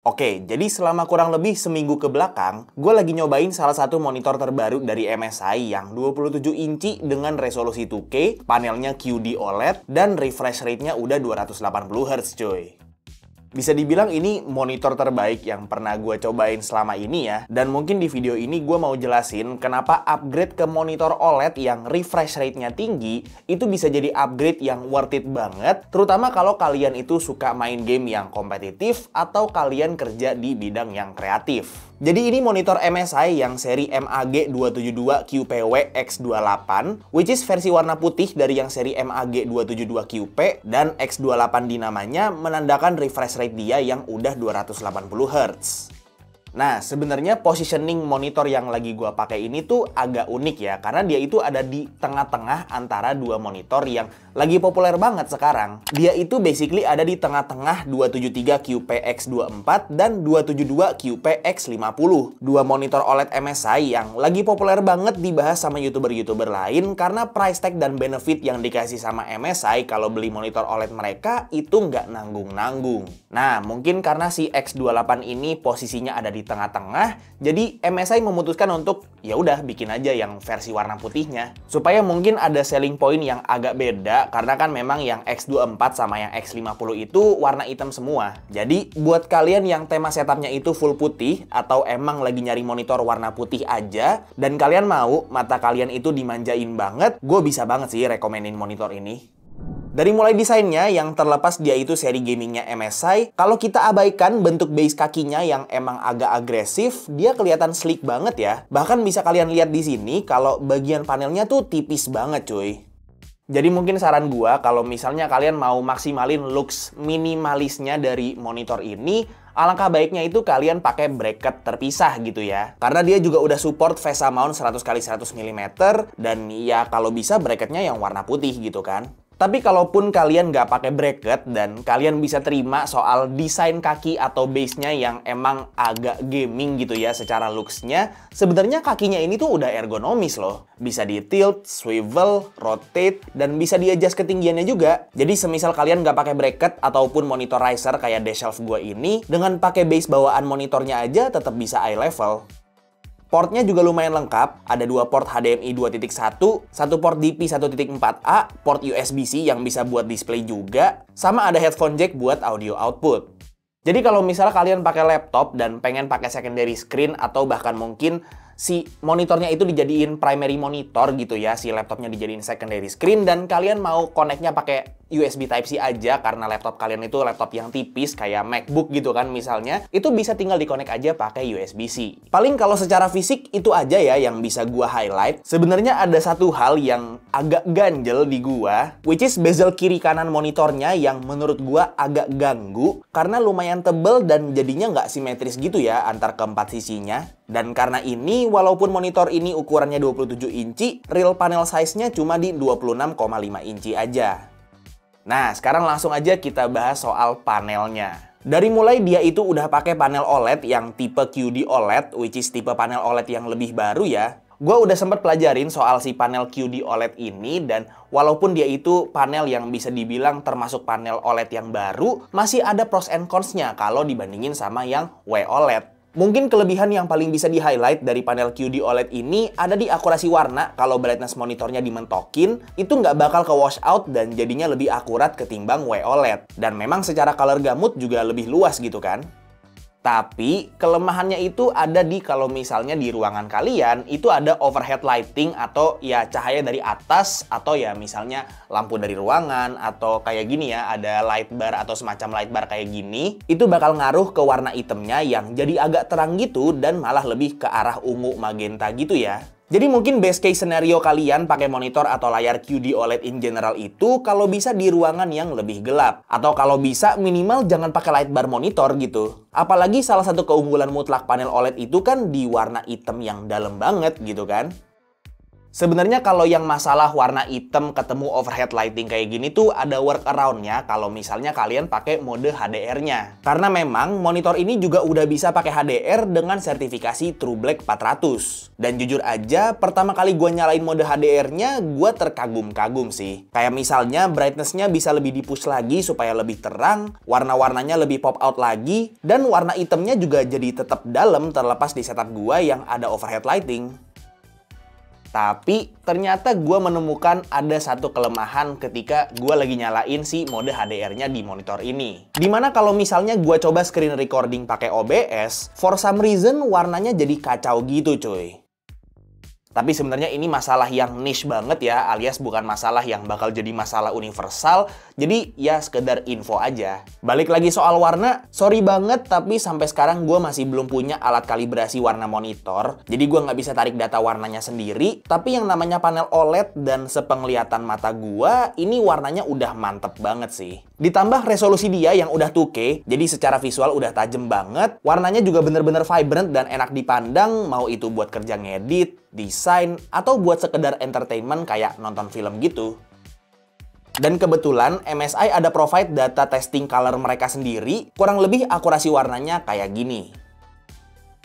Oke, jadi selama kurang lebih seminggu ke belakang, gue lagi nyobain salah satu monitor terbaru dari MSI yang 27 inci dengan resolusi 2K, panelnya QD OLED, dan refresh rate-nya udah 280 Hz cuy. Bisa dibilang ini monitor terbaik yang pernah gue cobain selama ini ya. Dan mungkin di video ini gue mau jelasin kenapa upgrade ke monitor OLED yang refresh rate-nya tinggi itu bisa jadi upgrade yang worth it banget. Terutama kalau kalian itu suka main game yang kompetitif atau kalian kerja di bidang yang kreatif. Jadi ini monitor MSI yang seri MAG272 QPW X28, which is versi warna putih dari yang seri MAG272 QP, dan X28 di namanya menandakan refresh rate dia yang udah 280 Hz. Nah, sebenarnya positioning monitor yang lagi gua pakai ini tuh agak unik ya, karena dia itu ada di tengah-tengah antara dua monitor yang lagi populer banget sekarang. Dia itu basically ada di tengah-tengah 273 QPX24 dan 272 QPX50. Dua monitor OLED MSI yang lagi populer banget dibahas sama YouTuber-YouTuber lain karena price tag dan benefit yang dikasih sama MSI kalau beli monitor OLED mereka itu nggak nanggung-nanggung. Nah, mungkin karena si X28 ini posisinya ada di tengah-tengah, jadi MSI memutuskan untuk ya udah bikin aja yang versi warna putihnya. Supaya mungkin ada selling point yang agak beda, karena kan memang yang X24 sama yang X50 itu warna hitam semua. Jadi buat kalian yang tema setupnya itu full putih, atau emang lagi nyari monitor warna putih aja, dan kalian mau mata kalian itu dimanjain banget, gue bisa banget sih rekomenin monitor ini. Dari mulai desainnya yang terlepas dia itu seri gamingnya MSI, kalau kita abaikan bentuk base kakinya yang emang agak agresif, dia kelihatan sleek banget ya. Bahkan bisa kalian lihat di sini kalau bagian panelnya tuh tipis banget cuy. Jadi mungkin saran gua kalau misalnya kalian mau maksimalin looks minimalisnya dari monitor ini, alangkah baiknya itu kalian pakai bracket terpisah gitu ya. Karena dia juga udah support VESA mount 100x100 mm dan ya kalau bisa bracketnya yang warna putih gitu kan. Tapi kalaupun kalian nggak pakai bracket dan kalian bisa terima soal desain kaki atau base-nya yang emang agak gaming gitu ya secara looks-nya, sebenarnya kakinya ini tuh udah ergonomis loh. Bisa di tilt, swivel, rotate, dan bisa di-adjust ketinggiannya juga. Jadi semisal kalian nggak pakai bracket ataupun monitor riser kayak D-Shelf gue ini, dengan pakai base bawaan monitornya aja tetap bisa eye level. Portnya juga lumayan lengkap, ada dua port HDMI 2.1, satu port DP 1.4a, port USB-C yang bisa buat display juga, sama ada headphone jack buat audio output. Jadi kalau misalnya kalian pakai laptop dan pengen pakai secondary screen atau bahkan mungkin si monitornya itu dijadiin primary monitor gitu ya, si laptopnya dijadiin secondary screen dan kalian mau connect-nya pakai USB Type-C aja karena laptop kalian itu laptop yang tipis kayak MacBook gitu kan misalnya, itu bisa tinggal di-connect aja pakai USB-C. Paling kalau secara fisik itu aja ya yang bisa gua highlight. Sebenarnya ada satu hal yang agak ganjel di gua, which is bezel kiri kanan monitornya yang menurut gua agak ganggu karena lumayan tebel dan jadinya nggak simetris gitu ya antar keempat sisinya. Dan karena ini, walaupun monitor ini ukurannya 27 inci, real panel size-nya cuma di 26,5 inci aja. Nah, sekarang langsung aja kita bahas soal panelnya. Dari mulai dia itu udah pakai panel OLED yang tipe QD OLED, which is tipe panel OLED yang lebih baru ya. Gue udah sempat pelajarin soal si panel QD OLED ini, dan walaupun dia itu panel yang bisa dibilang termasuk panel OLED yang baru, masih ada pros and cons-nya kalau dibandingin sama yang WOLED. Mungkin kelebihan yang paling bisa di-highlight dari panel QD OLED ini ada di akurasi warna. Kalau brightness monitornya dimentokin, itu nggak bakal ke wash out dan jadinya lebih akurat ketimbang WOLED. Dan memang secara color gamut juga lebih luas gitu kan. Tapi kelemahannya itu ada di kalau misalnya di ruangan kalian itu ada overhead lighting atau ya cahaya dari atas, atau ya misalnya lampu dari ruangan atau kayak gini ya ada light bar atau semacam light bar kayak gini, itu bakal ngaruh ke warna itemnya yang jadi agak terang gitu dan malah lebih ke arah ungu magenta gitu ya. Jadi mungkin best case scenario kalian pakai monitor atau layar QD OLED in general itu kalau bisa di ruangan yang lebih gelap. Atau kalau bisa minimal jangan pakai light bar monitor gitu. Apalagi salah satu keunggulan mutlak panel OLED itu kan di warna hitam yang dalam banget gitu kan. Sebenarnya kalau yang masalah warna hitam ketemu overhead lighting kayak gini tuh ada workaround-nya kalau misalnya kalian pakai mode HDR-nya. Karena memang monitor ini juga udah bisa pakai HDR dengan sertifikasi TrueBlack 400. Dan jujur aja, pertama kali gue nyalain mode HDR-nya, gue terkagum-kagum sih. Kayak misalnya brightness-nya bisa lebih di-push lagi supaya lebih terang, warna-warnanya lebih pop out lagi, dan warna hitamnya juga jadi tetap dalam terlepas di setup gue yang ada overhead lighting. Tapi ternyata gue menemukan ada satu kelemahan ketika gue lagi nyalain si mode HDR-nya di monitor ini. Dimana kalau misalnya gue coba screen recording pakai OBS, for some reason warnanya jadi kacau gitu cuy. Tapi sebenarnya ini masalah yang niche banget ya, alias bukan masalah yang bakal jadi masalah universal. Jadi ya sekedar info aja. Balik lagi soal warna, sorry banget tapi sampai sekarang gue masih belum punya alat kalibrasi warna monitor. Jadi gue nggak bisa tarik data warnanya sendiri. Tapi yang namanya panel OLED dan sepenglihatan mata gue, ini warnanya udah mantep banget sih. Ditambah resolusi dia yang udah 2K, jadi secara visual udah tajem banget. Warnanya juga bener-bener vibrant dan enak dipandang, mau itu buat kerja ngedit, desain, atau buat sekedar entertainment kayak nonton film gitu. Dan kebetulan MSI ada provide data testing color mereka sendiri, kurang lebih akurasi warnanya kayak gini.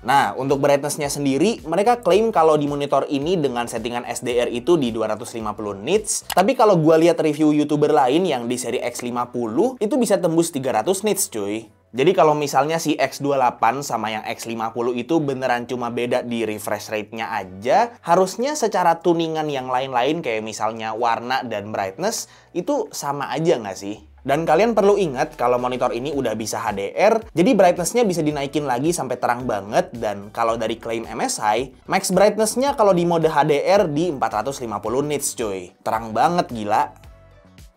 Nah, untuk brightness-nya sendiri, mereka klaim kalau di monitor ini dengan settingan SDR itu di 250 nits. Tapi kalau gue lihat review YouTuber lain yang di seri X50, itu bisa tembus 300 nits cuy. Jadi kalau misalnya si X28 sama yang X50 itu beneran cuma beda di refresh rate-nya aja, harusnya secara tuningan yang lain-lain kayak misalnya warna dan brightness, itu sama aja nggak sih? Dan kalian perlu ingat kalau monitor ini udah bisa HDR, jadi brightness-nya bisa dinaikin lagi sampai terang banget. Dan kalau dari klaim MSI, max brightness-nya kalau di mode HDR di 450 nits cuy. Terang banget gila.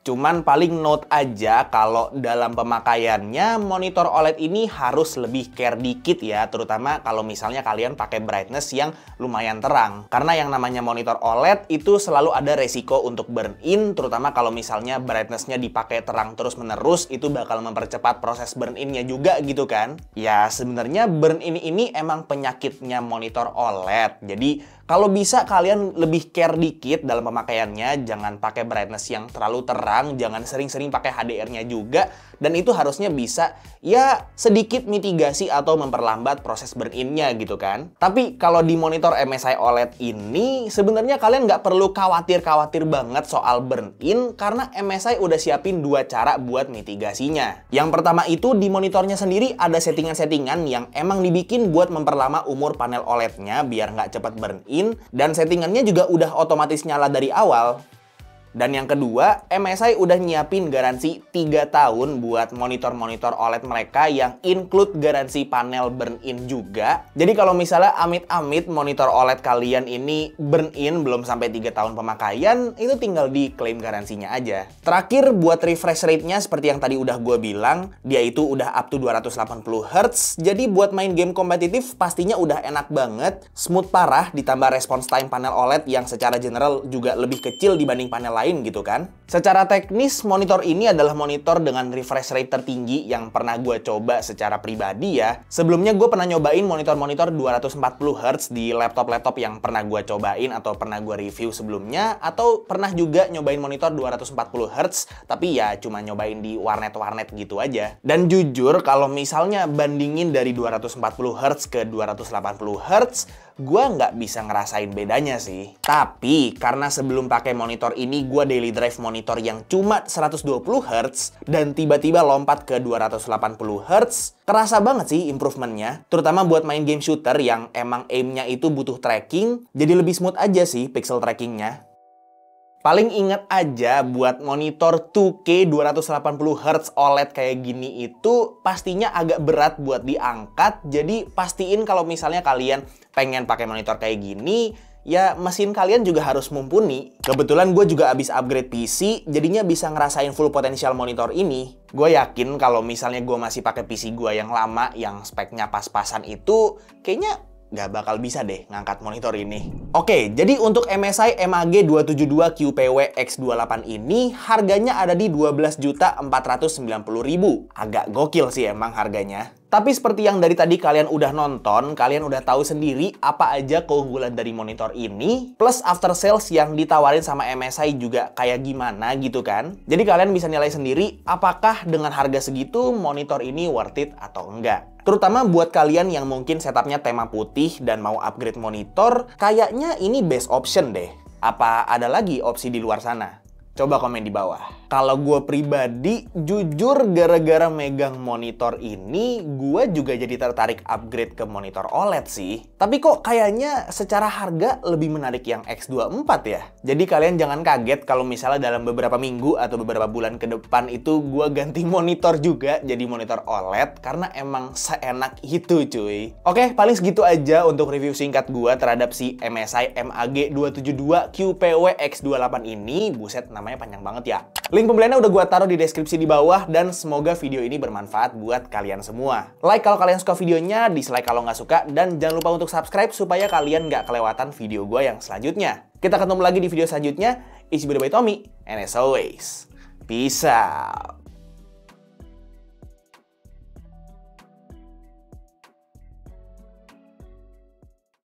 Cuman paling note aja kalau dalam pemakaiannya monitor OLED ini harus lebih care dikit ya, terutama kalau misalnya kalian pakai brightness yang lumayan terang. Karena yang namanya monitor OLED itu selalu ada resiko untuk burn in, terutama kalau misalnya brightness-nya dipakai terang terus-menerus, itu bakal mempercepat proses burn in-nya juga gitu kan. Ya sebenarnya burn in ini emang penyakitnya monitor OLED. Jadi kalau bisa kalian lebih care dikit dalam pemakaiannya, jangan pakai brightness yang terlalu terang, jangan sering-sering pakai HDR-nya juga, dan itu harusnya bisa ya sedikit mitigasi atau memperlambat proses burn in-nya gitu kan. Tapi kalau di monitor MSI OLED ini, sebenarnya kalian nggak perlu khawatir banget soal burn in, karena MSI udah siapin dua cara buat mitigasinya. Yang pertama itu di monitornya sendiri ada settingan-settingan yang emang dibikin buat memperlama umur panel OLED-nya biar nggak cepat burn in, dan settingannya juga udah otomatis nyala dari awal. Dan yang kedua, MSI udah nyiapin garansi 3 tahun buat monitor-monitor OLED mereka yang include garansi panel burn-in juga. Jadi kalau misalnya amit-amit monitor OLED kalian ini burn-in belum sampai 3 tahun pemakaian, itu tinggal diklaim garansinya aja. Terakhir, buat refresh rate-nya seperti yang tadi udah gue bilang, dia itu udah up to 280 Hz. Jadi buat main game kompetitif pastinya udah enak banget, smooth parah, ditambah response time panel OLED yang secara general juga lebih kecil dibanding panel lain gitu kan. Secara teknis, monitor ini adalah monitor dengan refresh rate tertinggi yang pernah gue coba secara pribadi ya. Sebelumnya gue pernah nyobain monitor-monitor 240 Hz di laptop-laptop yang pernah gue cobain atau pernah gue review sebelumnya, atau pernah juga nyobain monitor 240 Hz tapi ya cuma nyobain di warnet-warnet gitu aja. Dan jujur kalau misalnya bandingin dari 240 Hz ke 280 Hz, gue nggak bisa ngerasain bedanya sih. Tapi karena sebelum pakai monitor ini gue daily drive monitor yang cuma 120 Hz dan tiba-tiba lompat ke 280 Hz, kerasa banget sih improvementnya. Terutama buat main game shooter yang emang aimnya itu butuh tracking, jadi lebih smooth aja sih pixel trackingnya. Paling inget aja buat monitor 2K 280 Hz OLED kayak gini itu pastinya agak berat buat diangkat. Jadi pastiin kalau misalnya kalian pengen pakai monitor kayak gini, ya mesin kalian juga harus mumpuni. Kebetulan gue juga abis upgrade PC, jadinya bisa ngerasain full potensial monitor ini. Gue yakin kalau misalnya gue masih pakai PC gue yang lama, yang speknya pas-pasan itu, kayaknya nggak bakal bisa deh ngangkat monitor ini. Oke, jadi untuk MSI MAG 272 QPW X28 ini harganya ada di 12.490.000. Agak gokil sih emang harganya. Tapi seperti yang dari tadi kalian udah nonton, kalian udah tahu sendiri apa aja keunggulan dari monitor ini, plus after sales yang ditawarin sama MSI juga kayak gimana gitu kan. Jadi kalian bisa nilai sendiri apakah dengan harga segitu monitor ini worth it atau enggak. Terutama buat kalian yang mungkin setupnya tema putih dan mau upgrade monitor, kayaknya ini best option deh. Apa ada lagi opsi di luar sana? Coba komen di bawah. Kalau gue pribadi, jujur gara-gara megang monitor ini, gue juga jadi tertarik upgrade ke monitor OLED sih. Tapi kok kayaknya secara harga lebih menarik yang X24 ya? Jadi kalian jangan kaget kalau misalnya dalam beberapa minggu atau beberapa bulan ke depan itu gue ganti monitor juga jadi monitor OLED karena emang seenak itu cuy. Oke, paling segitu aja untuk review singkat gue terhadap si MSI MAG 272 QPW X28 ini. Buset, namanya panjang banget ya. Link pembeliannya udah gue taruh di deskripsi di bawah dan semoga video ini bermanfaat buat kalian semua. Like kalau kalian suka videonya, dislike kalau nggak suka, dan jangan lupa untuk subscribe supaya kalian nggak kelewatan video gue yang selanjutnya. Kita ketemu lagi di video selanjutnya. It's been by Tommy, and as always, peace out.